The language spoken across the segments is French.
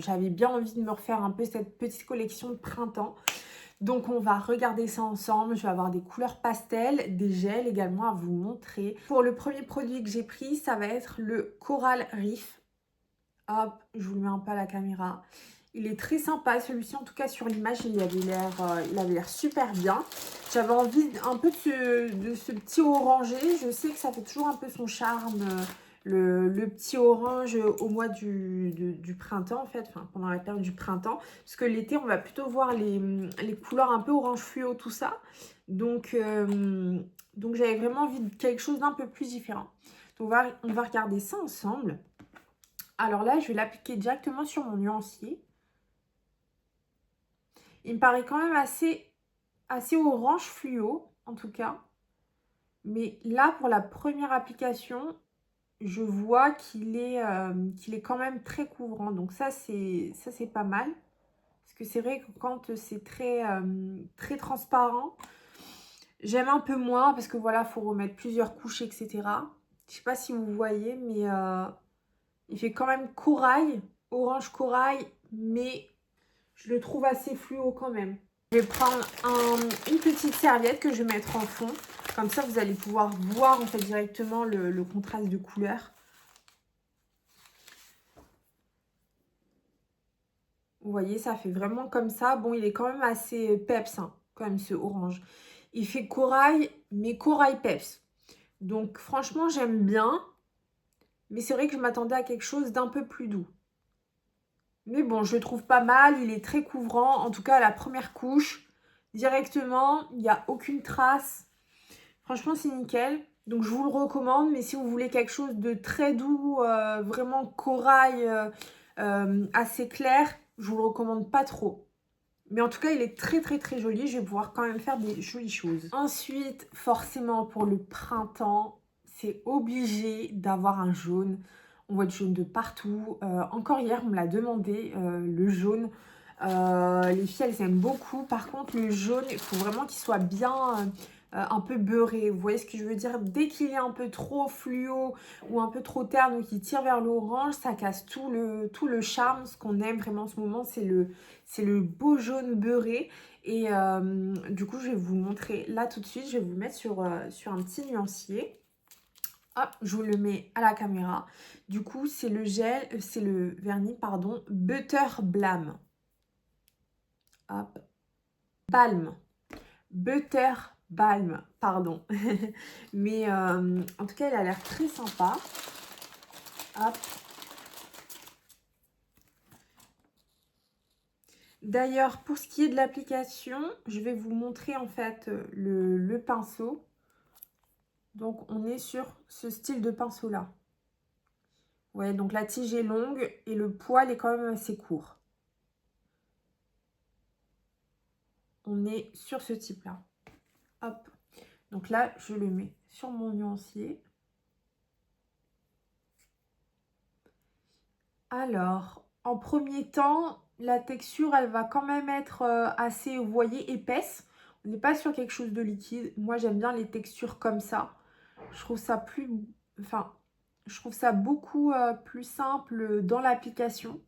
j'avais bien envie de me refaire un peu cette petite collection de printemps. Donc on va regarder ça ensemble. Je vais avoir des couleurs pastel, des gels également à vous montrer. Pour le premier produit que j'ai pris, ça va être le Coral Reef. Hop, je vous le mets un peu à la caméra. Il est très sympa celui-ci, en tout cas sur l'image, il avait l'air super bien. J'avais envie un peu de ce petit orangé. Je sais que ça fait toujours un peu son charme, le petit orange au mois du printemps, en fait, enfin pendant la période du printemps. Parce que l'été, on va plutôt voir les couleurs un peu orange fluo, tout ça. Donc j'avais vraiment envie de quelque chose d'un peu plus différent. Donc on va regarder ça ensemble. Alors là, je vais l'appliquer directement sur mon nuancier. Il me paraît quand même assez orange fluo, en tout cas. Mais là, pour la première application, je vois qu'il est quand même très couvrant. Donc ça, c'est pas mal. Parce que c'est vrai que quand c'est très transparent, j'aime un peu moins. Parce que voilà, il faut remettre plusieurs couches, etc. Je ne sais pas si vous voyez, mais il fait quand même corail, orange corail, mais je le trouve assez fluo quand même. Je vais prendre une petite serviette que je vais mettre en fond. Comme ça, vous allez pouvoir voir en fait directement le contraste de couleurs. Vous voyez, ça fait vraiment comme ça. Bon, il est quand même assez peps, hein, quand même, ce orange. Il fait corail, mais corail peps. Donc, franchement, j'aime bien. Mais c'est vrai que je m'attendais à quelque chose d'un peu plus doux. Mais bon, je le trouve pas mal. Il est très couvrant. En tout cas, la première couche, directement, il n'y a aucune trace. Franchement, c'est nickel. Donc, je vous le recommande. Mais si vous voulez quelque chose de très doux, vraiment corail, assez clair, je vous le recommande pas trop. Mais en tout cas, il est très joli. Je vais pouvoir quand même faire des jolies choses. Ensuite, forcément, pour le printemps, c'est obligé d'avoir un jaune. On voit du jaune de partout. Encore hier, on me l'a demandé, le jaune. Les filles, elles aiment beaucoup. Par contre, le jaune, il faut vraiment qu'il soit bien un peu beurré. Vous voyez ce que je veux dire? Dès qu'il est un peu trop fluo ou un peu trop terne ou qu'il tire vers l'orange, ça casse tout le charme. Ce qu'on aime vraiment en ce moment, c'est le beau jaune beurré. Et du coup, je vais vous montrer là tout de suite. Je vais vous le mettre sur un petit nuancier. Hop, je vous le mets à la caméra. Du coup, c'est le vernis, pardon, Butter Balm. Hop, Balm. Butter Balm, pardon. Mais en tout cas, il a l'air très sympa. Hop. D'ailleurs, pour ce qui est de l'application, je vais vous montrer en fait le pinceau. Donc, on est sur ce style de pinceau-là. Ouais, donc la tige est longue et le poil est quand même assez court. On est sur ce type-là. Hop. Donc là, je le mets sur mon nuancier. Alors, en premier temps, la texture, elle va quand même être assez, vous voyez, épaisse. On n'est pas sur quelque chose de liquide. Moi, j'aime bien les textures comme ça. Je trouve ça je trouve ça beaucoup plus simple dans l'application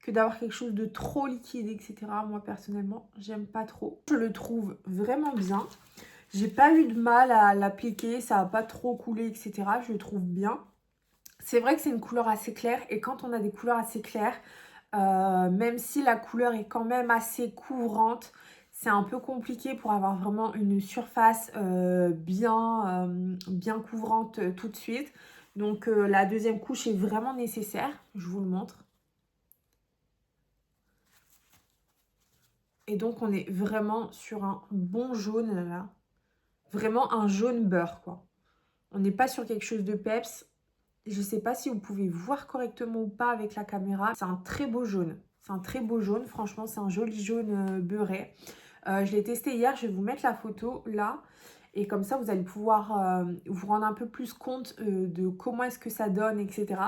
que d'avoir quelque chose de trop liquide, etc. Moi, personnellement, j'aime pas trop. Je le trouve vraiment bien. J'ai pas eu de mal à l'appliquer, ça n'a pas trop coulé, etc. Je le trouve bien. C'est vrai que c'est une couleur assez claire et quand on a des couleurs assez claires, même si la couleur est quand même assez couvrante, c'est un peu compliqué pour avoir vraiment une surface bien couvrante tout de suite. Donc la deuxième couche est vraiment nécessaire, je vous le montre. Et donc on est vraiment sur un bon jaune là, vraiment un jaune beurre quoi. On n'est pas sur quelque chose de peps. Je ne sais pas si vous pouvez voir correctement ou pas avec la caméra. C'est un très beau jaune. C'est un très beau jaune. Franchement, c'est un joli jaune beurré. Je l'ai testé hier. Je vais vous mettre la photo là. Et comme ça, vous allez pouvoir vous rendre un peu plus compte de comment est-ce que ça donne, etc.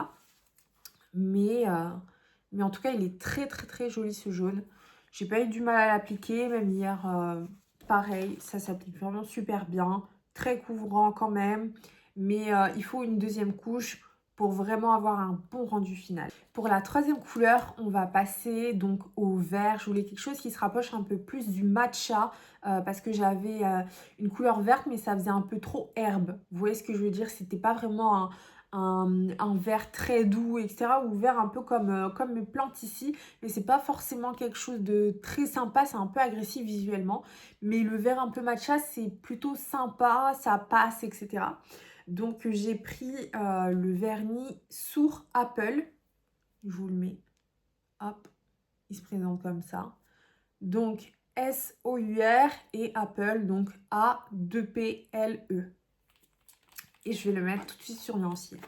Mais en tout cas, il est très joli ce jaune. J'ai pas eu du mal à l'appliquer. Même hier, pareil. Ça s'applique vraiment super bien. Très couvrant quand même. Mais il faut une deuxième couche pour vraiment avoir un bon rendu final. Pour la troisième couleur, on va passer donc au vert. Je voulais quelque chose qui se rapproche un peu plus du matcha parce que j'avais une couleur verte mais ça faisait un peu trop herbe. Vous voyez ce que je veux dire? C'était pas vraiment un vert très doux, etc. Ou vert un peu comme mes plantes ici. Mais c'est pas forcément quelque chose de très sympa, c'est un peu agressif visuellement. Mais le vert un peu matcha, c'est plutôt sympa, ça passe, etc. Donc j'ai pris le vernis Sour Apple. Je vous le mets. Hop, il se présente comme ça. Donc S-O-U-R et Apple, donc A-2-P-L-E. Et je vais le mettre tout de suite sur nuancier.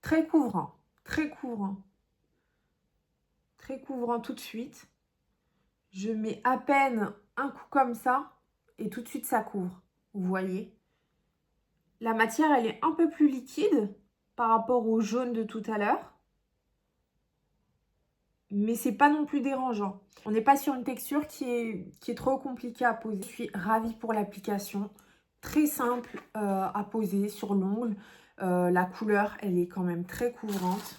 Très couvrant, très couvrant. Très couvrant tout de suite. Je mets à peine un coup comme ça et tout de suite ça couvre. Vous voyez? La matière, elle est un peu plus liquide par rapport au jaune de tout à l'heure. Mais c'est pas non plus dérangeant. On n'est pas sur une texture qui est trop compliquée à poser. Je suis ravie pour l'application. Très simple à poser sur l'ongle. La couleur, elle est quand même très couvrante.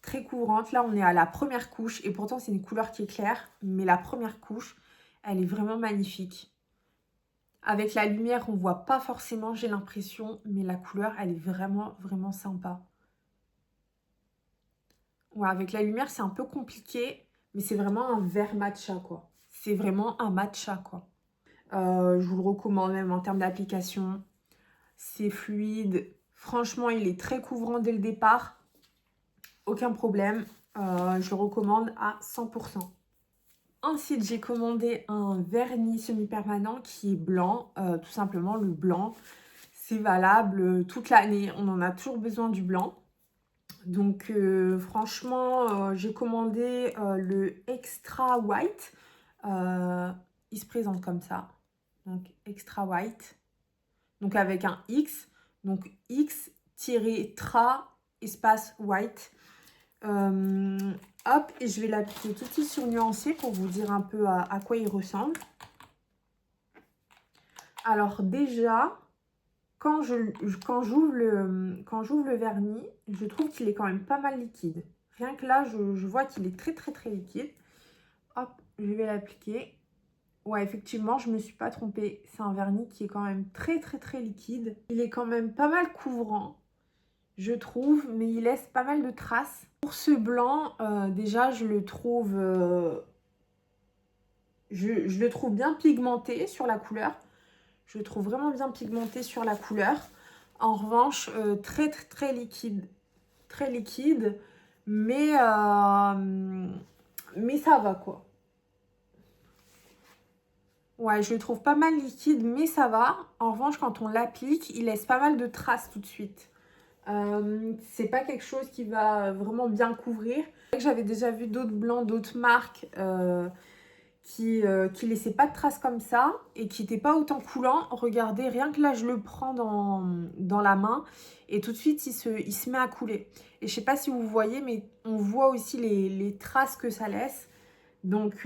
Très couvrante. Là, on est à la première couche. Et pourtant, c'est une couleur qui est claire. Mais la première couche, elle est vraiment magnifique. Avec la lumière, on ne voit pas forcément, j'ai l'impression. Mais la couleur, elle est vraiment, vraiment sympa. Ouais, avec la lumière, c'est un peu compliqué. Mais c'est vraiment un vert matcha, quoi. C'est vraiment un matcha, quoi. Je vous le recommande même en termes d'application. C'est fluide. Franchement, il est très couvrant dès le départ. Aucun problème. Je le recommande à 100%. Ensuite, j'ai commandé un vernis semi-permanent qui est blanc. Tout simplement, le blanc, c'est valable toute l'année. On en a toujours besoin du blanc. Donc, franchement, j'ai commandé le Extra White. Il se présente comme ça. Donc, Extra White. Donc, avec un X. Donc, X-tra espace white. Hop, et je vais l'appliquer tout de suite sur nuancier pour vous dire un peu à quoi il ressemble. Alors déjà, quand j'ouvre le vernis, je trouve qu'il est quand même pas mal liquide. Rien que là, je vois qu'il est très très très liquide. Hop, je vais l'appliquer. Ouais, effectivement, je ne me suis pas trompée. C'est un vernis qui est quand même très très très liquide. Il est quand même pas mal couvrant, je trouve, mais il laisse pas mal de traces. Pour ce blanc, déjà, je le trouve bien pigmenté sur la couleur. Je le trouve vraiment bien pigmenté sur la couleur. En revanche, très, très, très liquide. Très liquide, mais ça va, quoi. Ouais, je le trouve pas mal liquide, mais ça va. En revanche, quand on l'applique, il laisse pas mal de traces tout de suite. C'est pas quelque chose qui va vraiment bien couvrir. J'avais déjà vu d'autres blancs, d'autres marques qui laissaient pas de traces comme ça et qui n'étaient pas autant coulants. Regardez, rien que là, je le prends dans la main et tout de suite, il se met à couler. Et je sais pas si vous voyez, mais on voit aussi les traces que ça laisse. Donc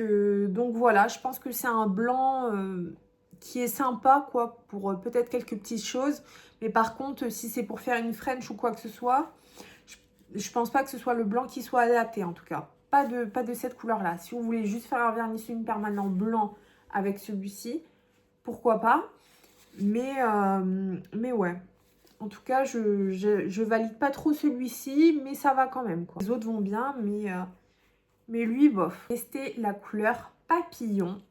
voilà, je pense que c'est un blanc qui est sympa, quoi, pour peut-être quelques petites choses. Mais par contre, si c'est pour faire une French ou quoi que ce soit, je pense pas que ce soit le blanc qui soit adapté, en tout cas. Pas de cette couleur-là. Si vous voulez juste faire un vernis semi-permanent blanc avec celui-ci, pourquoi pas. Mais ouais. En tout cas, je valide pas trop celui-ci, mais ça va quand même, quoi. Les autres vont bien, mais lui, bof. Tester la couleur papillon.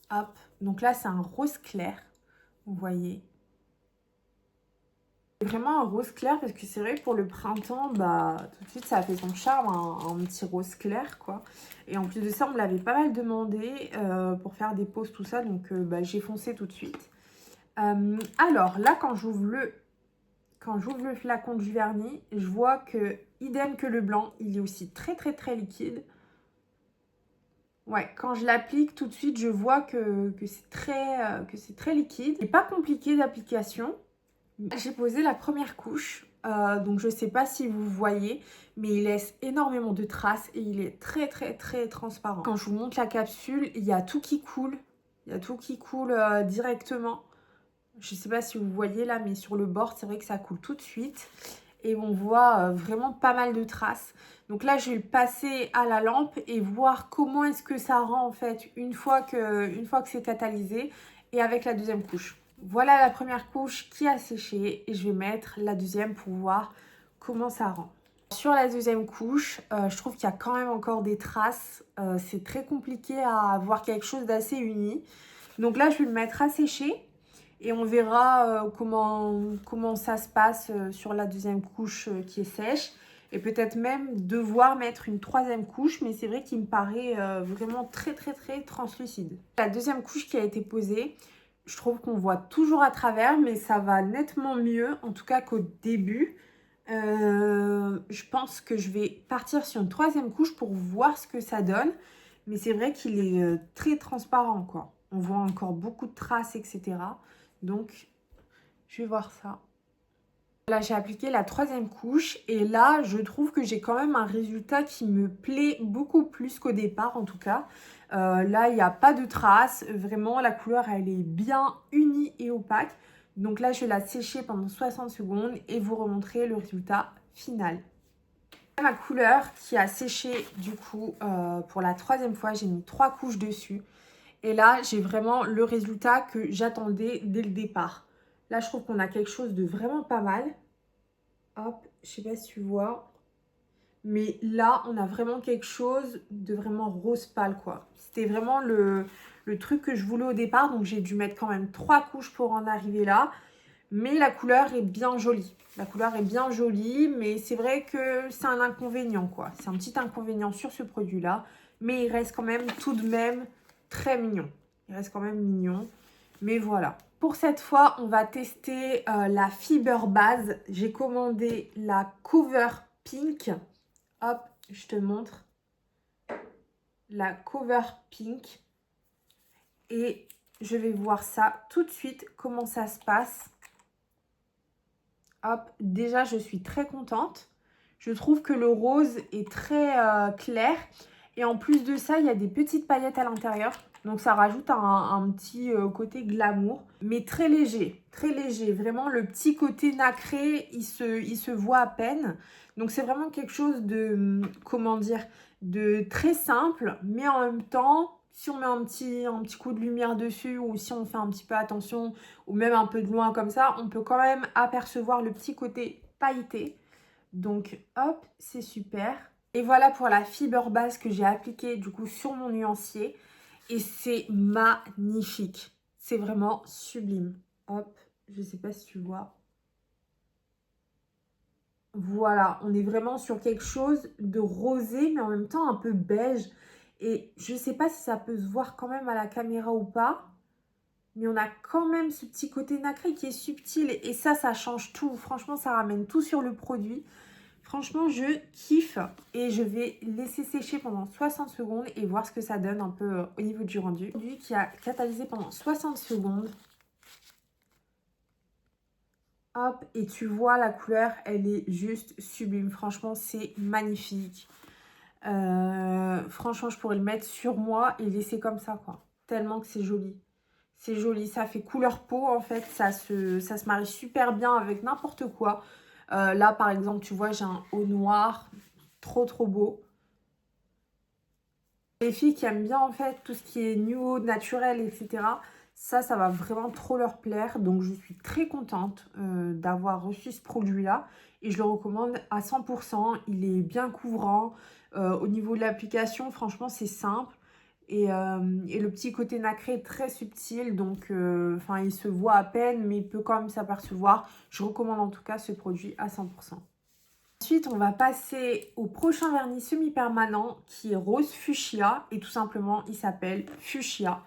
Hop. Donc là, c'est un rose clair. Vous voyez. C'est vraiment un rose clair parce que c'est vrai que pour le printemps, bah, tout de suite, ça a fait son charme, un petit rose clair, quoi. Et en plus de ça, on me l'avait pas mal demandé pour faire des poses, tout ça. Donc, bah, j'ai foncé tout de suite. Alors, là, quand j'ouvre le flacon du vernis, je vois que, idem que le blanc, il est aussi très, très, très liquide. Ouais, quand je l'applique, tout de suite, je vois que c'est très liquide. C'est pas compliqué d'application. J'ai posé la première couche. Donc je sais pas si vous voyez, mais il laisse énormément de traces et il est très très très transparent. Quand je vous montre la capsule, il y a tout qui coule. Il y a tout qui coule directement. Je sais pas si vous voyez là, mais sur le bord, c'est vrai que ça coule tout de suite. Et on voit vraiment pas mal de traces. Donc là, je vais le passer à la lampe et voir comment est-ce que ça rend en fait une fois que c'est catalysé et avec la deuxième couche. Voilà la première couche qui a séché et je vais mettre la deuxième pour voir comment ça rend. Sur la deuxième couche, je trouve qu'il y a quand même encore des traces. C'est très compliqué à avoir quelque chose d'assez uni. Donc là, je vais le mettre à sécher. Et on verra comment ça se passe sur la deuxième couche qui est sèche. Et peut-être même devoir mettre une troisième couche. Mais c'est vrai qu'il me paraît vraiment très très très translucide. La deuxième couche qui a été posée, je trouve qu'on voit toujours à travers. Mais ça va nettement mieux, en tout cas qu'au début. Je pense que je vais partir sur une troisième couche pour voir ce que ça donne. Mais c'est vrai qu'il est très transparent, quoi. On voit encore beaucoup de traces, etc. Donc, je vais voir ça. Là, j'ai appliqué la troisième couche. Et là, je trouve que j'ai quand même un résultat qui me plaît beaucoup plus qu'au départ, en tout cas. Là, il n'y a pas de traces. Vraiment, la couleur, elle est bien unie et opaque. Donc là, je vais la sécher pendant 60 secondes et vous remontrer le résultat final. Ma couleur qui a séché du coup pour la troisième fois, j'ai mis 3 couches dessus. Et là, j'ai vraiment le résultat que j'attendais dès le départ. Là, je trouve qu'on a quelque chose de vraiment pas mal. Hop, je sais pas si tu vois. Mais là, on a vraiment quelque chose de vraiment rose pâle, quoi. C'était vraiment le truc que je voulais au départ. Donc, j'ai dû mettre quand même 3 couches pour en arriver là. Mais la couleur est bien jolie. La couleur est bien jolie, mais c'est vrai que c'est un inconvénient, quoi. C'est un petit inconvénient sur ce produit-là. Mais il reste quand même tout de même très mignon. Il reste quand même mignon. Mais voilà. Pour cette fois, on va tester la Fiber Base. J'ai commandé la Cover Pink. Hop, je te montre. La Cover Pink. Et je vais voir ça tout de suite, comment ça se passe. Hop, déjà, je suis très contente. Je trouve que le rose est très clair. Et en plus de ça, il y a des petites paillettes à l'intérieur. Donc, ça rajoute un petit côté glamour. Mais très léger, très léger. Vraiment, le petit côté nacré, il se voit à peine. Donc, c'est vraiment quelque chose de, comment dire, de très simple. Mais en même temps, si on met un petit coup de lumière dessus ou si on fait un petit peu attention ou même un peu de loin comme ça, on peut quand même apercevoir le petit côté pailleté. Donc hop, c'est super. Et voilà pour la fibre base que j'ai appliquée du coup sur mon nuancier. Et c'est magnifique. C'est vraiment sublime. Hop, je sais pas si tu vois. Voilà, on est vraiment sur quelque chose de rosé, mais en même temps un peu beige. Et je sais pas si ça peut se voir quand même à la caméra ou pas. Mais on a quand même ce petit côté nacré qui est subtil. Et ça change tout. Franchement, ça ramène tout sur le produit. Franchement, je kiffe. Et je vais laisser sécher pendant 60 secondes et voir ce que ça donne un peu au niveau du rendu. Produit qui a catalysé pendant 60 secondes. Hop, et tu vois la couleur, elle est juste sublime. Franchement, c'est magnifique. Franchement, je pourrais le mettre sur moi et laisser comme ça, quoi. Tellement que c'est joli. C'est joli, ça fait couleur peau en fait, ça se marie super bien avec n'importe quoi. Là par exemple, tu vois, j'ai un haut noir, trop trop beau. Les filles qui aiment bien en fait tout ce qui est nude, naturel, etc. Ça va vraiment trop leur plaire. Donc je suis très contente d'avoir reçu ce produit-là. Et je le recommande à 100%. Il est bien couvrant. Au niveau de l'application, franchement, c'est simple. Et le petit côté nacré est très subtil, donc il se voit à peine, mais il peut quand même s'apercevoir. Je recommande en tout cas ce produit à 100%. Ensuite, on va passer au prochain vernis semi-permanent qui est rose fuchsia. Et tout simplement, il s'appelle Fuchsia.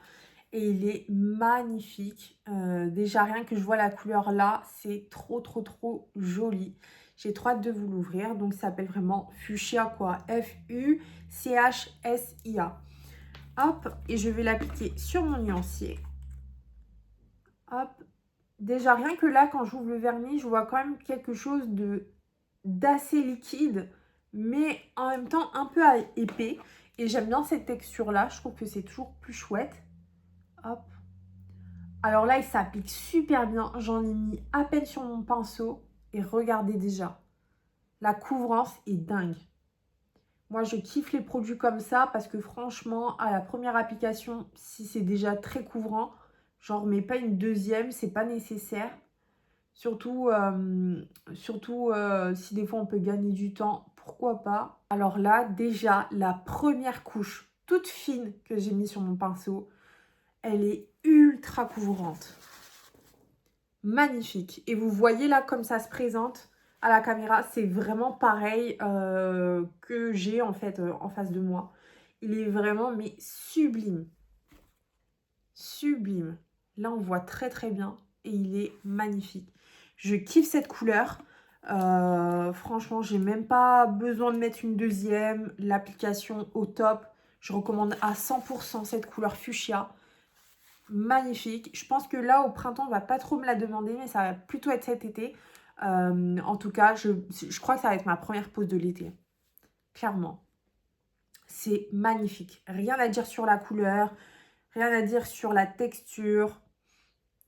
Et il est magnifique. Déjà, rien que je vois la couleur là, c'est trop, trop, trop joli. J'ai trop hâte de vous l'ouvrir. Donc, ça s'appelle vraiment Fuchsia, quoi. F-U-C-H-S-I-A. Hop, et je vais l'appliquer sur mon nuancier. Hop, Déjà, rien que là, quand j'ouvre le vernis, je vois quand même quelque chose d'assez liquide, mais en même temps un peu épais. Et j'aime bien cette texture-là. Je trouve que c'est toujours plus chouette. Hop. Alors là, il s'applique super bien. J'en ai mis à peine sur mon pinceau. Et regardez déjà. La couvrance est dingue. Moi, je kiffe les produits comme ça parce que franchement, à la première application, si c'est déjà très couvrant, j'en remets pas une deuxième, c'est pas nécessaire. Surtout, si des fois on peut gagner du temps, pourquoi pas. Alors là, déjà, la première couche toute fine que j'ai mis sur mon pinceau, elle est ultra couvrante. Magnifique. Et vous voyez là comme ça se présente à la caméra, c'est vraiment pareil que j'ai en fait en face de moi. Il est vraiment mais sublime. Sublime. Là on voit très très bien et il est magnifique. Je kiffe cette couleur. Franchement, j'ai même pas besoin de mettre une deuxième. L'application au top. Je recommande à 100% cette couleur fuchsia. Magnifique. Je pense que là, au printemps, on va pas trop me la demander, mais ça va plutôt être cet été. En tout cas, je crois que ça va être ma première pause de l'été. Clairement. C'est magnifique. Rien à dire sur la couleur. Rien à dire sur la texture.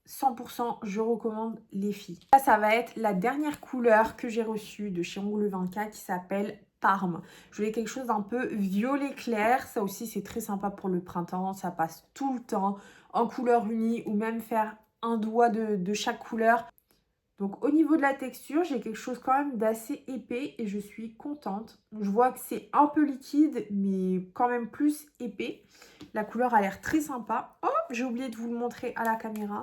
100%, je recommande les filles. Là, ça va être la dernière couleur que j'ai reçue de chez Ongle 24 qui s'appelle Parme. Je voulais quelque chose d'un peu violet clair. Ça aussi, c'est très sympa pour le printemps. Ça passe tout le temps en couleur unie ou même faire un doigt de chaque couleur. Donc, au niveau de la texture, j'ai quelque chose quand même d'assez épais et je suis contente. Je vois que c'est un peu liquide, mais quand même plus épais. La couleur a l'air très sympa. Oh, j'ai oublié de vous le montrer à la caméra.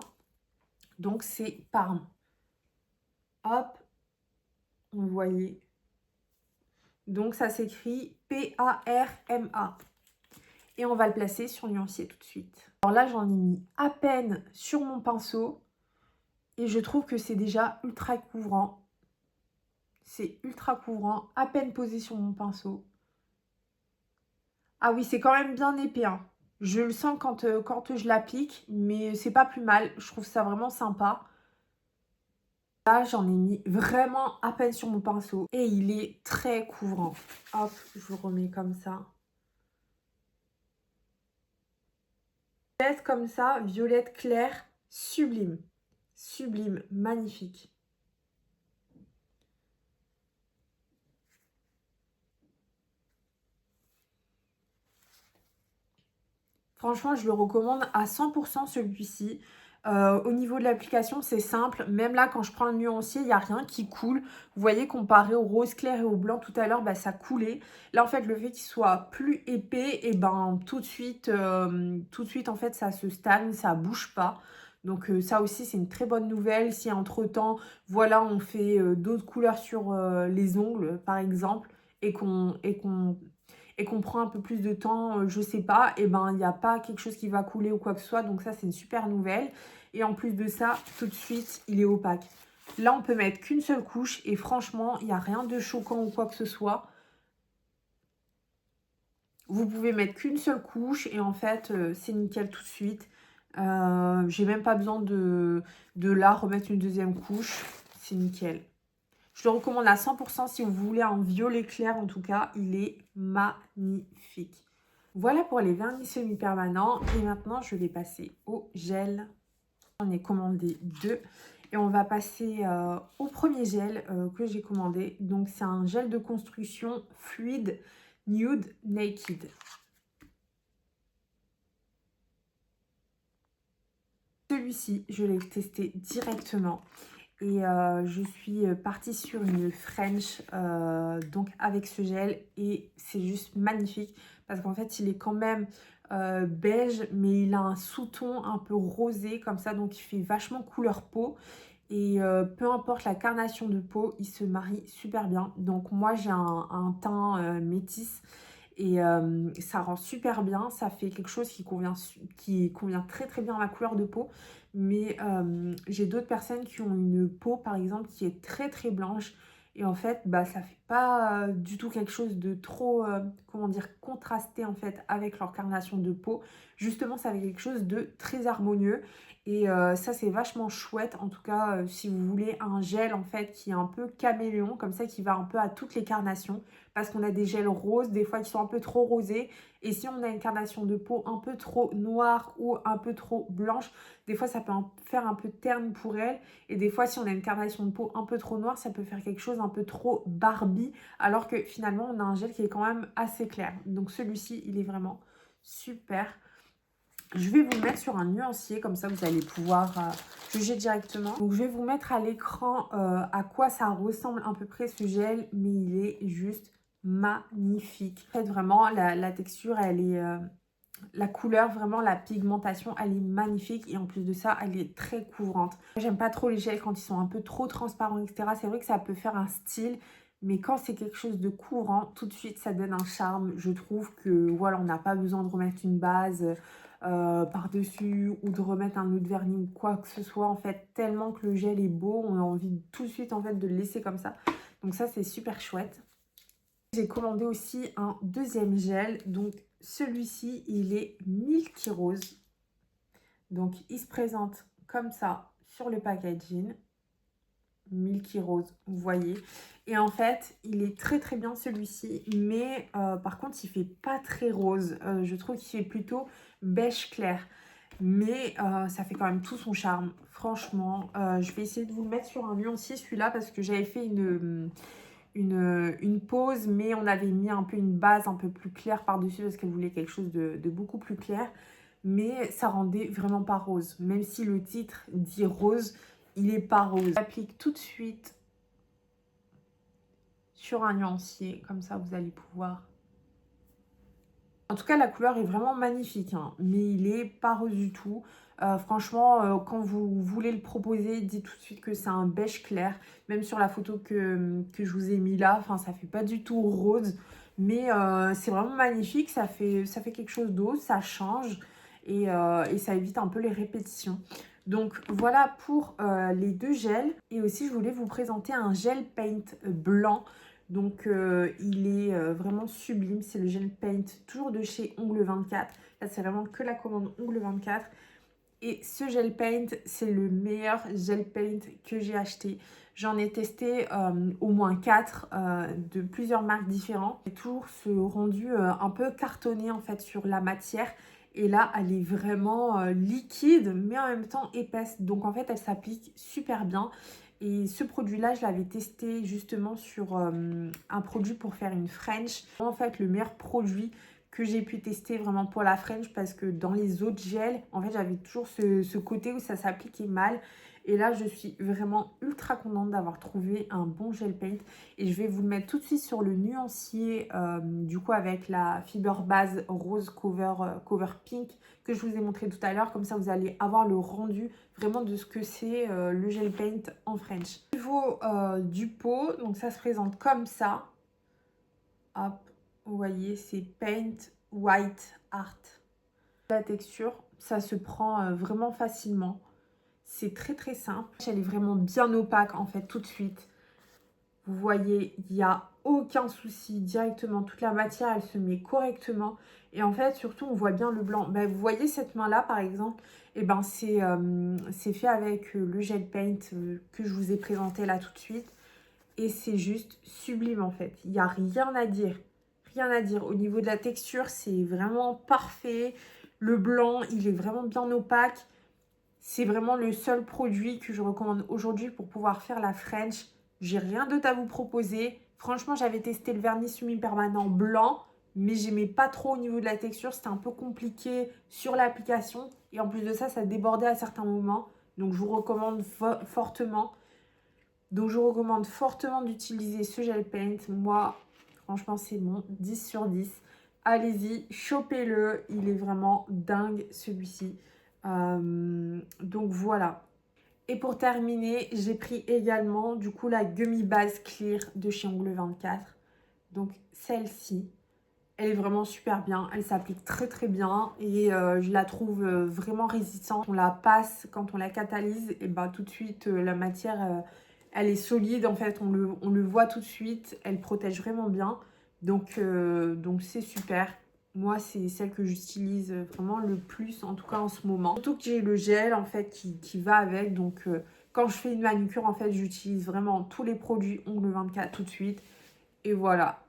Donc, c'est Parme. Hop, vous voyez. Donc, ça s'écrit P-A-R-M-A. Et on va le placer sur nuancier tout de suite. Alors là, j'en ai mis à peine sur mon pinceau. Et je trouve que c'est déjà ultra couvrant. C'est ultra couvrant, à peine posé sur mon pinceau. Ah oui, c'est quand même bien épais, hein. Je le sens quand je l'applique, mais c'est pas plus mal. Je trouve ça vraiment sympa. Là, j'en ai mis vraiment à peine sur mon pinceau et il est très couvrant. Hop, je vous remets comme ça. Violette comme ça, violette claire, sublime. Sublime, magnifique. Franchement, je le recommande à 100% celui-ci. Au niveau de l'application, c'est simple. Même là, quand je prends le nuancier, il n'y a rien qui coule. Vous voyez, comparé au rose clair et au blanc tout à l'heure, bah, ça coulait. Là, en fait, le fait qu'il soit plus épais, et ben tout de suite, en fait, ça se stagne, ça bouge pas. Donc ça aussi, c'est une très bonne nouvelle. Si entre-temps, voilà, on fait d'autres couleurs sur les ongles, par exemple, et qu'on prend un peu plus de temps, je sais pas, et ben il n'y a pas quelque chose qui va couler ou quoi que ce soit. Donc ça, c'est une super nouvelle. Et en plus de ça, tout de suite, il est opaque. Là, on peut mettre qu'une seule couche et franchement, il n'y a rien de choquant ou quoi que ce soit. Vous pouvez mettre qu'une seule couche et en fait, c'est nickel tout de suite. J'ai même pas besoin de là remettre une deuxième couche. C'est nickel. Je le recommande à 100% si vous voulez un violet clair. En tout cas, il est magnifique. Voilà pour les vernis semi-permanents. Et maintenant, je vais passer au gel. J'en ai commandé deux. Et on va passer au premier gel que j'ai commandé. Donc, c'est un gel de construction fluide Nude Naked. Celui-ci, je l'ai testé directement. Et je suis partie sur une French donc avec ce gel et c'est juste magnifique parce qu'en fait il est quand même beige mais il a un sous-ton un peu rosé comme ça, donc il fait vachement couleur peau et peu importe la carnation de peau, il se marie super bien. Donc moi j'ai un teint métis et ça rend super bien, ça fait quelque chose qui convient très très bien à ma couleur de peau. Mais j'ai d'autres personnes qui ont une peau par exemple qui est très très blanche. Et en fait, bah, ça fait pas du tout quelque chose de trop, comment dire, contrasté en fait avec leur carnation de peau. justement ça fait quelque chose de très harmonieux. Et ça c'est vachement chouette, en tout cas si vous voulez un gel en fait qui est un peu caméléon, comme ça qui va un peu à toutes les carnations, parce qu'on a des gels roses, des fois qui sont un peu trop rosés, et si on a une carnation de peau un peu trop noire ou un peu trop blanche, des fois ça peut faire un peu terne pour elle, et des fois si on a une carnation de peau un peu trop noire, ça peut faire quelque chose un peu trop Barbie, alors que finalement on a un gel qui est quand même assez clair. Donc celui-ci il est vraiment super. Je vais vous le mettre sur un nuancier, comme ça vous allez pouvoir juger directement. Donc je vais vous mettre à l'écran à quoi ça ressemble à peu près ce gel, mais il est juste magnifique. En fait vraiment la texture elle est... la couleur, vraiment la pigmentation, elle est magnifique et en plus de ça, elle est très couvrante. J'aime pas trop les gels quand ils sont un peu trop transparents, etc. C'est vrai que ça peut faire un style, mais quand c'est quelque chose de couvrant, tout de suite, ça donne un charme. Je trouve que voilà, on n'a pas besoin de remettre une base par-dessus ou de remettre un autre vernis ou quoi que ce soit. En fait, tellement que le gel est beau, on a envie tout de suite en fait de le laisser comme ça. Donc ça, c'est super chouette. J'ai commandé aussi un deuxième gel. Donc celui-ci, il est Milky Rose. Donc il se présente comme ça sur le packaging. Milky Rose, vous voyez. Et en fait, il est très très bien celui-ci. Mais par contre, il fait pas très rose. Je trouve qu'il fait plutôt beige clair. Mais ça fait quand même tout son charme. Franchement, je vais essayer de vous le mettre sur un nuancier celui-là parce que j'avais fait une pause, mais on avait mis un peu une base un peu plus claire par-dessus parce qu'elle voulait quelque chose de beaucoup plus clair. Mais ça rendait vraiment pas rose. Même si le titre dit rose, il est pas rose. J'applique tout de suite sur un nuancier. Comme ça, vous allez pouvoir... En tout cas, la couleur est vraiment magnifique, hein, mais il est pas rose du tout. Franchement, quand vous voulez le proposer, dites tout de suite que c'est un beige clair. Même sur la photo que je vous ai mis là, enfin, ça fait pas du tout rose. Mais c'est vraiment magnifique, ça fait quelque chose d'autre, ça change et ça évite un peu les répétitions. Donc voilà pour les deux gels. Et aussi, je voulais vous présenter un gel paint blanc. Donc il est vraiment sublime, c'est le gel paint, toujours de chez Ongle 24. Là c'est vraiment que la commande Ongle 24. Et ce gel paint, c'est le meilleur gel paint que j'ai acheté. J'en ai testé au moins 4 de plusieurs marques différentes. Et toujours ce rendu un peu cartonné en fait sur la matière. Et là, elle est vraiment liquide, mais en même temps épaisse. Donc en fait, elle s'applique super bien. Et ce produit-là, je l'avais testé justement sur un produit pour faire une French. En fait, le meilleur produit que j'ai pu tester vraiment pour la French parce que dans les autres gels, en fait, j'avais toujours ce côté où ça s'appliquait mal. Et là, je suis vraiment ultra contente d'avoir trouvé un bon gel paint. Et je vais vous le mettre tout de suite sur le nuancier, du coup, avec la fibre base rose cover pink que je vous ai montré tout à l'heure. Comme ça, vous allez avoir le rendu vraiment de ce que c'est le gel paint en French. Au niveau du pot, donc ça se présente comme ça. Hop, vous voyez, c'est Paint White Art. La texture, ça se prend vraiment facilement. C'est très très simple. Elle est vraiment bien opaque en fait tout de suite. Vous voyez, il n'y a aucun souci directement. Toute la matière, elle se met correctement. Et en fait, surtout, on voit bien le blanc. Ben, vous voyez cette main-là, par exemple, eh ben, c'est fait avec le gel paint que je vous ai présenté là tout de suite. Et c'est juste sublime en fait. Il n'y a rien à dire. Rien à dire. Au niveau de la texture, c'est vraiment parfait. Le blanc, il est vraiment bien opaque. C'est vraiment le seul produit que je recommande aujourd'hui pour pouvoir faire la French. J'ai rien d'autre à vous proposer. Franchement, j'avais testé le vernis semi-permanent blanc, mais j'aimais pas trop au niveau de la texture. C'était un peu compliqué sur l'application. Et en plus de ça, ça débordait à certains moments. Donc, je vous recommande fortement. Donc, je vous recommande fortement d'utiliser ce gel paint. Moi, franchement, c'est bon. 10 sur 10. Allez-y, chopez-le. Il est vraiment dingue, celui-ci. Donc, voilà. Et pour terminer, j'ai pris également, du coup, la Gummy Base Clear de chez Ongle 24. Donc, celle-ci, elle est vraiment super bien. Elle s'applique très, très bien. Et je la trouve vraiment résistante. On la passe, quand on la catalyse, et ben tout de suite, la matière... elle est solide, en fait, on le voit tout de suite. Elle protège vraiment bien. Donc c'est super. Moi, c'est celle que j'utilise vraiment le plus, en tout cas en ce moment. Surtout que j'ai le gel, en fait, qui va avec. Donc, quand je fais une manucure, en fait, j'utilise vraiment tous les produits Ongles 24 tout de suite. Et voilà.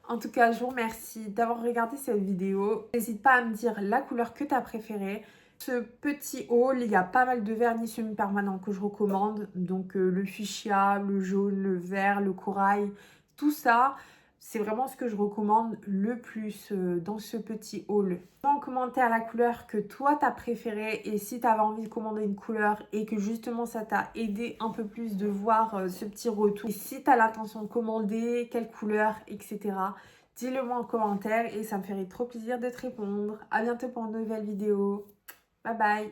En tout cas, je vous remercie d'avoir regardé cette vidéo. N'hésite pas à me dire la couleur que tu as préférée. Ce petit haul, il y a pas mal de vernis semi-permanents que je recommande. Donc le fuchsia, le jaune, le vert, le corail, tout ça, c'est vraiment ce que je recommande le plus dans ce petit haul. Mets en commentaire la couleur que toi t'as préférée et si tu avais envie de commander une couleur et que justement ça t'a aidé un peu plus de voir ce petit retour. Et si tu as l'intention de commander, quelle couleur, etc. Dis-le moi en commentaire et ça me ferait trop plaisir de te répondre. À bientôt pour une nouvelle vidéo. Bye bye.